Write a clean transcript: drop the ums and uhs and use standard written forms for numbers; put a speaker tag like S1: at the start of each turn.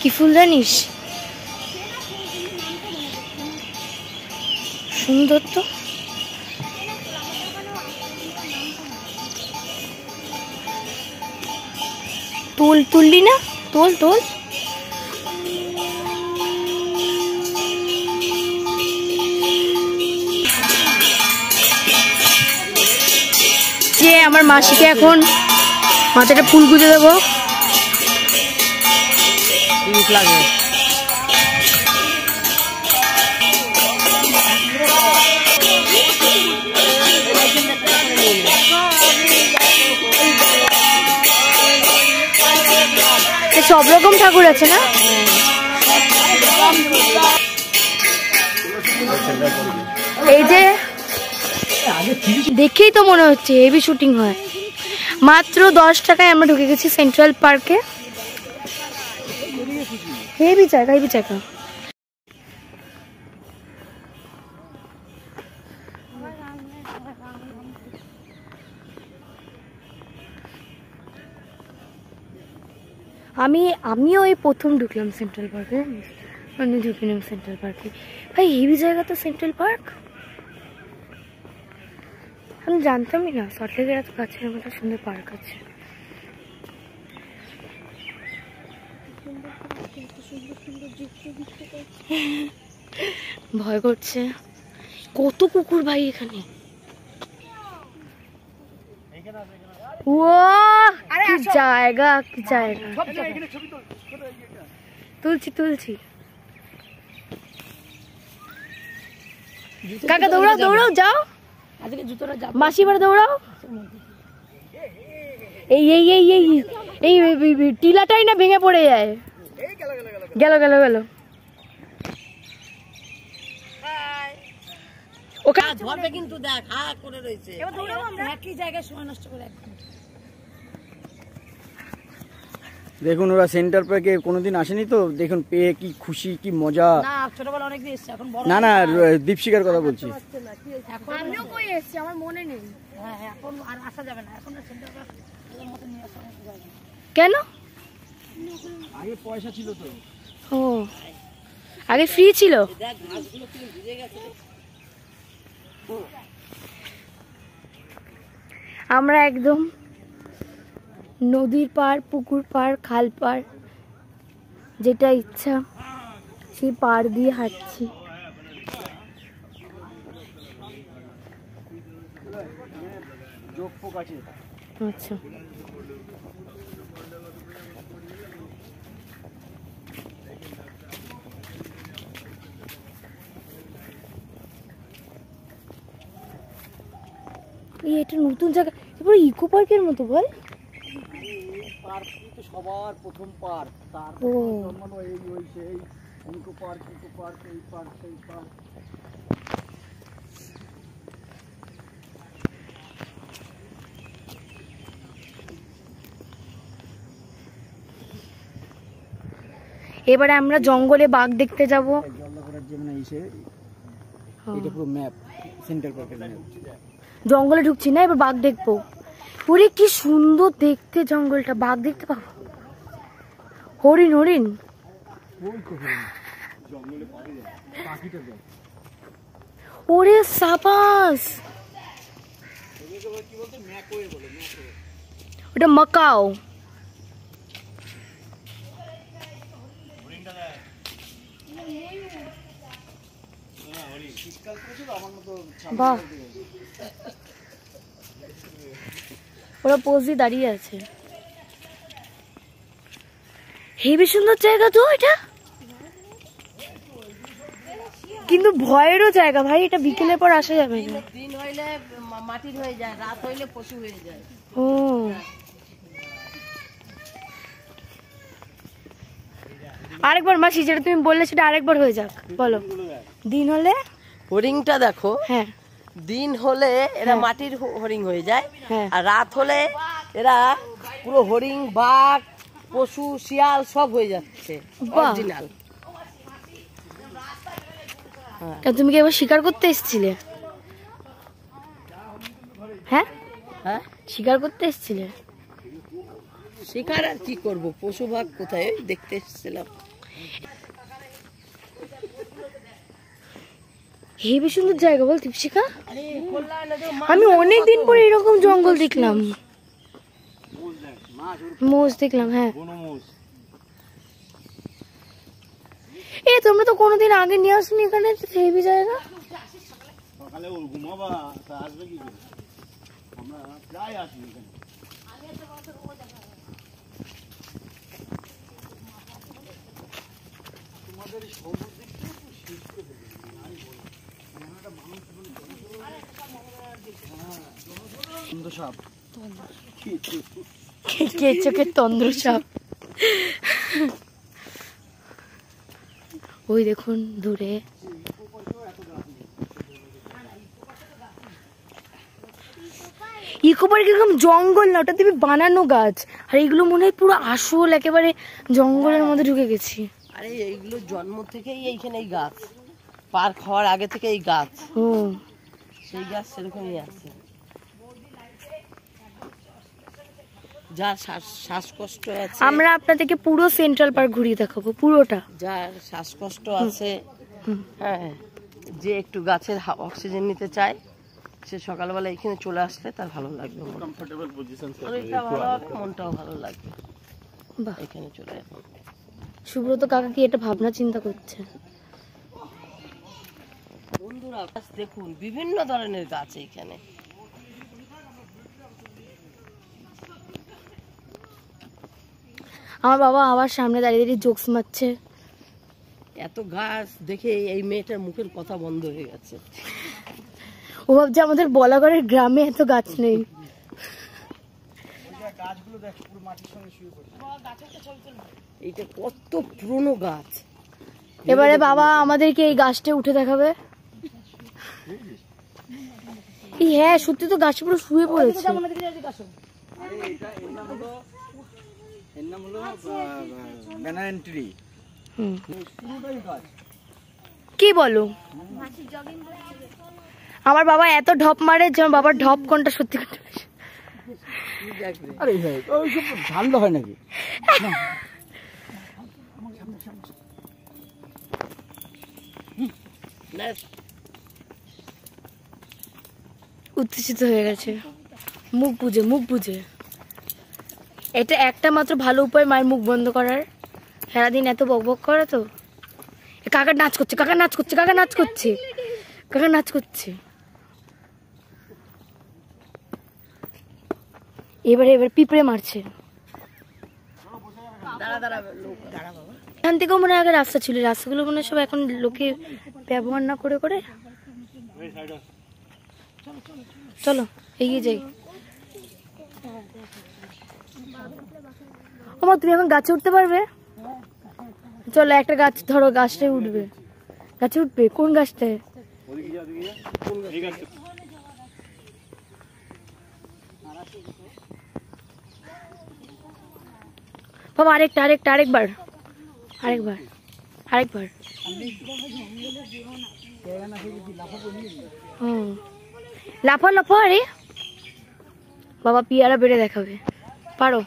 S1: কি ফুল জানিস? সুন্দর তো। তুললি না? তোল। আমার মাসিকে এখন মাথাটা ফুল গুঁজে দেবো। সব রকম ঠাকুর আছে না? এই যে দেখেই তো মনে হচ্ছে হেভি শুটিং হয়। মাত্র 10 টাকায় আমরা ঢুকে গেছি সেন্ট্রাল পার্কে। হেভি জায়গা। আমিও এই প্রথম ঢুকলাম সেন্ট্রাল পার্কে। আমি ঢুকিলাম সেন্ট্রাল পার্কে। ভাই হেভি জায়গা তো সেন্ট্রাল পার্ক। আমি জানতামই না সল্টলেকের এত কাছের মতো সুন্দর পার্ক আছে। ভয় করছে। কত কুকুর ভাই এখানে। ও কি জায়গা। তুলছি। কাকা দৌড়াও যাও। মাসি বাড়ি দৌড়াও। এই টিলাটাই না ভেঙে পড়ে যায়। গেল
S2: কিন্তু দেখ করে রয়েছে। একই জায়গায় সময় নষ্ট করে।
S3: দেখুন ওরা সেন্টার পার্কে কোনোদিন আসেনি তো, দেখুন পেয়ে কি খুশি, কি মজা।
S2: না ছোটবেলা অনেক দিন এসেছে, এখন বড়
S3: না দীপশিকার কথা বলছি।
S1: আমিও কই এসেছি, আমার মনে নেই।
S2: হ্যাঁ এখন আর আসা যাবে না, এখন সেন্টার পার্কের মতো নিয়ে আসা যাবে না।
S1: কেন?
S3: আগে পয়সা ছিল তো।
S1: ও আগে ফ্রি ছিল।
S2: দেখ ঘাসগুলো কি ভিজে গেছে।
S1: আমরা একদম নদীর পার, পুকুর পার, খাল পার, যেটা ইচ্ছা সেই পার দিয়ে হাঁটছি। আচ্ছা এটা নতুন জায়গা, এবার ইকো পার্কের মতো বল।
S3: সবার প্রথম পার্ক, তারপর সেই ইকো পার্ক, এই পার্ক, সেই পার্ক।
S1: এবারে আমরা জঙ্গলে বাঘ দেখতে যাব।
S3: এটা পুরো ম্যাপ, সেন্টার পার্কের ম্যাপ।
S1: জঙ্গলে ঢুকছি না, এবার বাঘ দেখবো। পুরো কি সুন্দর দেখতে জঙ্গলটা, বাঘ দেখতে পাবো। হরিণ ওরে সাবাস, ওটা মাকাও। বাহ, ওরা পোজ দিয়ে দাঁড়িয়ে আছে। হেবি সুন্দর জায়গা তো এটা, কিন্তু ভয়েরও জায়গা ভাই। এটা বিকেলের পর আসা যাবে না।
S2: দিন হইলে মাটির হয়ে যায়, রাত হইলে পশু হয়ে যায়।
S1: ও আরেকবার মাসি, যেটা তুমি বললে সেটা আরেকবার হয়ে যাক, বলো। দিন হলে
S2: হরিংটা দেখো,
S1: হ্যাঁ
S2: দিন হলে এরা মাটির হরিং হয়ে যায়,
S1: হ্যাঁ।
S2: আর রাত হলে এরা পুরো হরিং, বাঘ, পশু, শিয়াল সব হয়ে যাচ্ছে অরিজিনাল।
S1: তুমি কি এবার শিকার করতে এসেছিলে? হ্যাঁ
S2: হ্যাঁ,
S1: শিকার করতে এসেছিলে?
S2: শিকার আর কি করবো, পশু বাঘ কোথায় দেখতে এসেছিলাম।
S1: হেবি সুন্দর জায়গা বল দীপশিখা। আমি অনেকদিন পরে এরকম জঙ্গল দেখলাম। মোষ দেখলাম, হ্যাঁ। এ তোমরা তো কোনোদিন আগে নিয়ে আসনি এখানে, হেবি জায়গা।
S3: সকালে ওর ঘুমাবা, তা আসবে কি করে? আমরা প্রায় আসি এখানে। তোমাদের সবুজ দিকটা একটু শেষ করে দেবে। আমি বলি একটা মানুষ সুন্দর সাপ,
S1: কেচকের তন্দ্র সাপ। ওই দেখুন দূরে ইকো পার্ক এরকম জঙ্গল না, ওটা তুমি বানানো গাছ, আর এগুলো মনে হয় পুরো আসল একেবারে জঙ্গলের মধ্যে ঢুকে গেছি।
S2: আরে এইগুলো জন্ম থেকেই এইখানে এই গাছ, পার্ক হওয়ার আগে থেকে এই গাছ।
S1: ও
S2: সেই গাছ সেরকমই আছে। যার শ্বাসকষ্ট আছে,
S1: আমরা আপনাদেরকে পুরো সেন্ট্রাল পার্ক ঘুরিয়ে দেখাবো, পুরোটা।
S2: যার শ্বাসকষ্ট আছে, হ্যাঁ, যে একটু গাছের অক্সিজেন নিতে চায়, সে সকালবেলা এখানে চলে আসলে তার ভালো লাগবে,
S3: কমফোর্টেবল পজিশন,
S2: শরীরটা ভালো হবে, মনটাও ভালো লাগবে।
S1: বাহ,
S2: এখানে চলে যাবে।
S1: সুব্রত কাকা কি এটা ভাবনা চিন্তা করছে।
S2: বন্ধুরা গাছ দেখুন, বিভিন্ন ধরনের গাছ এখানে।
S1: আমার বাবা আবার সামনে দাঁড়িয়ে দাঁড়িয়ে জোকস মারছে।
S2: এত গাছ দেখে এই মেয়েটার মুখের কথা বন্ধ হয়ে গেছে।
S1: ও ভাবছে আমাদের বলাগড়ের গ্রামে এত গাছ নেই।
S3: গাছগুলো দেখ পুরো মাটির সঙ্গে শুয়ে পড়েছে।
S2: এইটা কত পুরনো গাছ।
S1: এবারে বাবা আমাদেরকে এই গাছটা উঠে দেখাবে। হ্যাঁ সত্যি তো গাছ পুরো শুয়ে পড়েছে।
S3: আরে এটা এর নাম হলো ব্যানানা ট্রি। পুরোটাই গাছ।
S1: কি বলো? আমার বাবা এত ঢপ মারে যে আমার বাবার ঢপ কোনটা সত্যি কোনটা।
S3: আরে ভাই ওইসব ঠান্ডা হয় নাকি?
S1: উত্তেজিত হয়ে গেছে, মুখ বুঝে, মুখ বুঝে। এটা একটা মাত্র ভালো উপায় মায়ের মুখ বন্ধ করার। সারাদিন এত বক বক করে তো। কাকা নাচ করছে, কাকা নাচ করছে, কাকা নাচ করছে, কাকা নাচ করছে। এবারে পিঁপড়ে মারছে। এখান থেকেও মনে হয় আগে রাস্তা ছিল, রাস্তাগুলো মনে হয় সব এখন লোকে ব্যবহার না করে করে। চলো এগিয়ে যাই। ওমা তুমি এখন গাছে উঠতে পারবে? চলো একটা গাছ ধরো, গাছটায় উঠবে। গাছে উঠবে? কোন গাছটায়? বাবা আরেকটা, আরেকটা, আরেকবার, আরেকবার, আরেকবার। লাফা লাফা। আরে বাবা পিয়ারা বেড়ে দেখাবে, পারো?